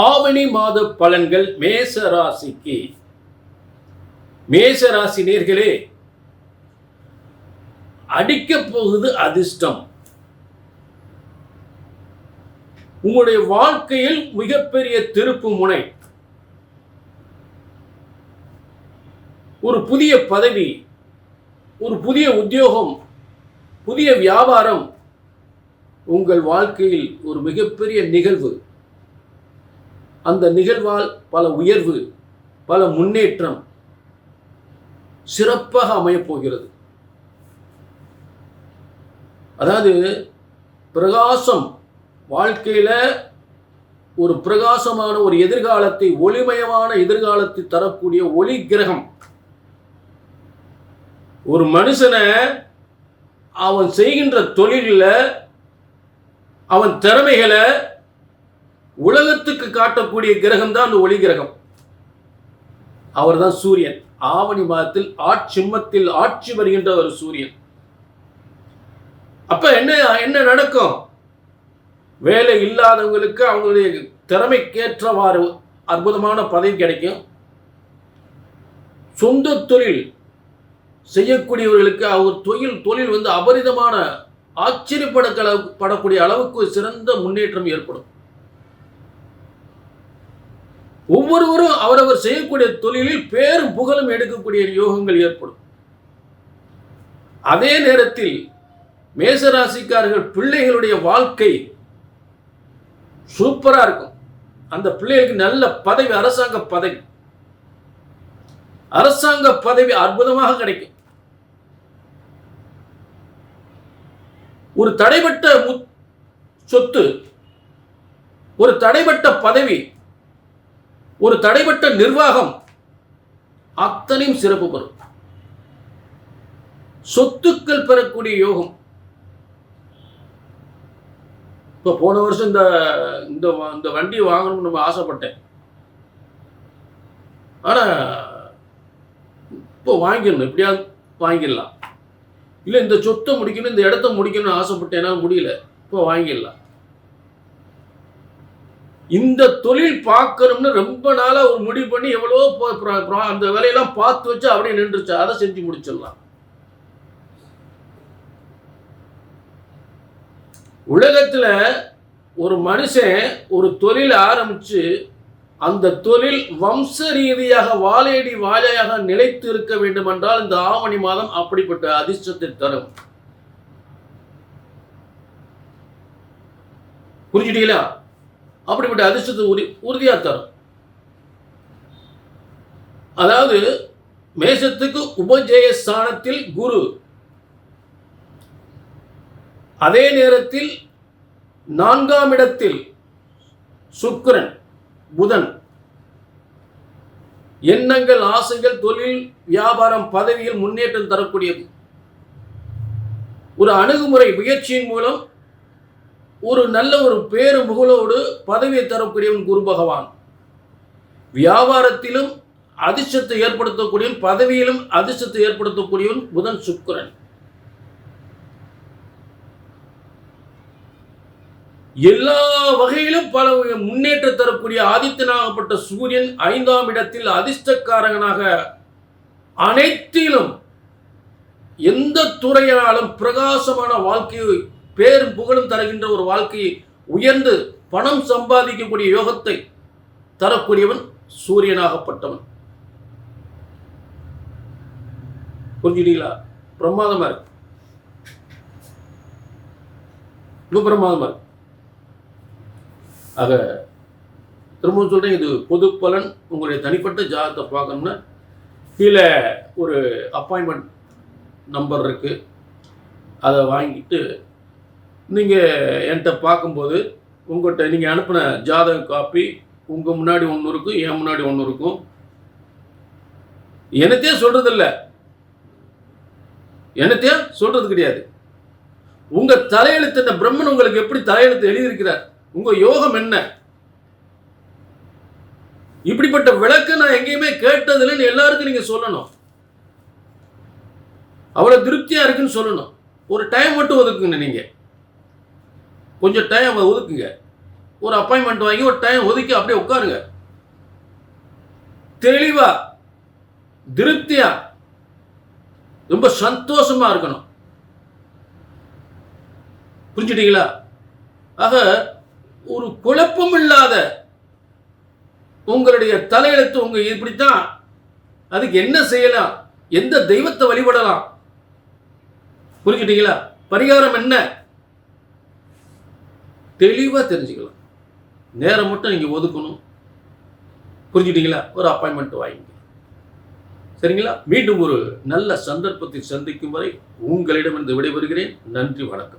ஆவணி மாத பலன்கள் மேச ராசிக்கு. மேச ராசி நேர்களே, அடிக்க போகுது அதிர்ஷ்டம். உங்களுடைய வாழ்க்கையில் மிகப்பெரிய திருப்பு முனை. ஒரு புதிய பதவி, ஒரு புதிய உத்தியோகம், புதிய வியாபாரம், உங்கள் வாழ்க்கையில் ஒரு மிகப்பெரிய நிகழ்வு. அந்த நிகழ்வால் பல உயர்வு, பல முன்னேற்றம் சிறப்பாக அமையப் போகிறது. அதாவது பிரகாசம், வாழ்க்கையில ஒரு பிரகாசமான ஒரு எதிர்காலத்தை, ஒளிமயமான எதிர்காலத்தை தரக்கூடிய ஒளி கிரகம். ஒரு மனுஷனை அவன் செய்கின்ற தொழிலில் அவன் திறமைகளை உலகத்துக்கு காட்டக்கூடிய கிரகம் தான் அந்த ஒளி கிரகம். அவர் தான் சூரியன். ஆவணி மாதத்தில் சிம்மத்தில் ஆட்சி வருகின்ற ஒரு சூரியன். அப்ப என்ன நடக்கும்? வேலை இல்லாதவங்களுக்கு அவங்களுடைய திறமைக்கேற்றவாறு அற்புதமான பதவி கிடைக்கும். சொந்த தொழில் செய்யக்கூடியவர்களுக்கு அவர் தொழில் அபரிதமான ஆச்சரியப்படக்கூடிய அளவுக்கு சிறந்த முன்னேற்றம் ஏற்படும். ஒவ்வொருவரும் அவரவர் செய்யக்கூடிய தொழிலில் பேரும் புகழும் எடுக்கக்கூடிய யோகங்கள் ஏற்படும். அதே நேரத்தில் மேசராசிக்காரர்கள் பிள்ளைகளுடைய வாழ்க்கை சூப்பரா இருக்கும். அந்த பிள்ளைகளுக்கு நல்ல பதவி, அரசாங்க பதவி அற்புதமாக கிடைக்கும். ஒரு தடைப்பட்ட சொத்து, ஒரு தடைப்பட்ட பதவி, ஒரு தடைப்பட்ட நிர்வாகம் அத்தனையும் சிறப்பு பெறும். சொத்துக்கள் பெறக்கூடிய யோகம். இப்போ போன வருஷம் இந்த வண்டி வாங்கணும்னு நம்ம ஆசைப்பட்டேன். ஆனா இப்போ வாங்கிடணும், எப்படியாவது வாங்கிடலாம். இல்லை இந்த சொத்தை முடிக்கணும், இந்த இடத்த முடிக்கணும்னு ஆசைப்பட்டேன், என்னால் முடியல, இப்போ வாங்கிடலாம். இந்த தொழில் பார்க்கணும்னு ரொம்ப நாளா ஒரு முடிவு பண்ணி எவ்வளோ அந்த வேலையெல்லாம் பார்த்து வச்சு அப்படியே நின்றுச்சு, அதை செஞ்சு முடிச்சிடலாம். உலகத்துல ஒரு மனுஷன் ஒரு தொழில் ஆரம்பிச்சு அந்த தொழில் வம்ச ரீதியாக வாழையடி வாழையாக நிலைத்து இருக்க வேண்டும் என்றால் இந்த ஆவணி மாதம் அப்படிப்பட்ட அதிர்ஷ்டத்தை தரும். புரிஞ்சுட்டீங்களா? அப்படிப்பட்ட அதிர்ஷ்டத்தை உறுதியா தரும். அதாவது மேசத்துக்கு உபஜய ஸ்தானத்தில் குரு, அதே நேரத்தில் 4ஆம் இடத்தில் சுக்கிரன், புதன். எண்ணங்கள், ஆசைகள், தொழில், வியாபாரம், பதவியில் முன்னேற்றம் தரக்கூடியது. ஒரு அணுகுமுறை முயற்சியின் மூலம் ஒரு நல்ல ஒரு பேரு புகழோடு பதவியை தரக்கூடியவன் குரு பகவான். வியாபாரத்திலும் அதிர்ஷ்டத்தை ஏற்படுத்தக்கூடியவன், பதவியிலும் அதிர்ஷ்டத்தை ஏற்படுத்தக்கூடியவன் புதன், சுக்கிரன். எல்லா வகையிலும் பல முன்னேற்ற தரக்கூடிய ஆதித்யனாகப்பட்ட சூரியன் 5ஆம் இடத்தில் அதிர்ஷ்டக்காரகனாக அனைத்திலும் எந்த துறையாலும் பிரகாசமான வாழ்க்கையை, பேரும் புகழும் தருகின்ற ஒரு வாழ்க்கையை, உயர்ந்து பணம் சம்பாதிக்கக்கூடிய யோகத்தை தரக்கூடியவன் சூரியனாகப்பட்டவன். புரிஞ்சுட்டீங்களா? பிரமாதமா இருக்கு, பிரமாதமா இருக்கு. ஆக திரும்ப சொல்றேன், இது பொது பலன். உங்களுடைய தனிப்பட்ட ஜாதகத்தை பார்க்கணும்னா கீழே ஒரு அப்பாயின்மெண்ட் நம்பர் இருக்கு, அதை வாங்கிட்டு நீங்கள் என்கிட்ட பார்க்கும்போது உங்கள்கிட்ட நீங்கள் அனுப்பின ஜாதக காப்பி உங்கள் முன்னாடி ஒன்று இருக்கும், என் முன்னாடி ஒன்று இருக்கும். என்னத்தையே சொல்றது கிடையாது. உங்கள் தலையெழுத்து என்ன, பிரம்மன் உங்களுக்கு எப்படி தலையெழுத்து எழுதியிருக்கிறார், உங்கள் யோகம் என்ன, இப்படிப்பட்ட விளக்கு நான் எங்கேயுமே கேட்டதில்லைன்னு எல்லாருக்கும் நீங்கள் சொல்லணும். அவ்வளோ திருப்தியாக இருக்குன்னு சொல்லணும். ஒரு டைம் மட்டும் ஒதுக்குங்க, நீங்கள் கொஞ்சம் டைம் ஒதுக்குங்க. ஒரு அப்பாயின்மெண்ட் வாங்கி ஒரு டைம் ஒதுக்கி அப்படியே உட்காருங்க. தெளிவா, திருப்தியா, ரொம்ப சந்தோஷமா இருக்கணும். புரிஞ்சுட்டீங்களா? ஆக ஒரு குழப்பம் இல்லாத உங்களுடைய தலையெழுத்து உங்க இப்படித்தான், அதுக்கு என்ன செய்யலாம், எந்த தெய்வத்தை வழிபடலாம், புரிஞ்சுட்டீங்களா? பரிகாரம் என்ன, தெளிவா தெரிஞ்சுக்கலாம். நேரம் மட்டும் நீங்க ஒதுக்கணும். புரிஞ்சுட்டீங்களா? ஒரு அப்பாயின்மெண்ட் வாங்கி, சரிங்களா? மீண்டும் ஒரு நல்ல சந்தர்ப்பத்தை சந்திக்கும் வரை உங்களிடமிருந்து விடைபெறுகிறேன். நன்றி, வணக்கம்.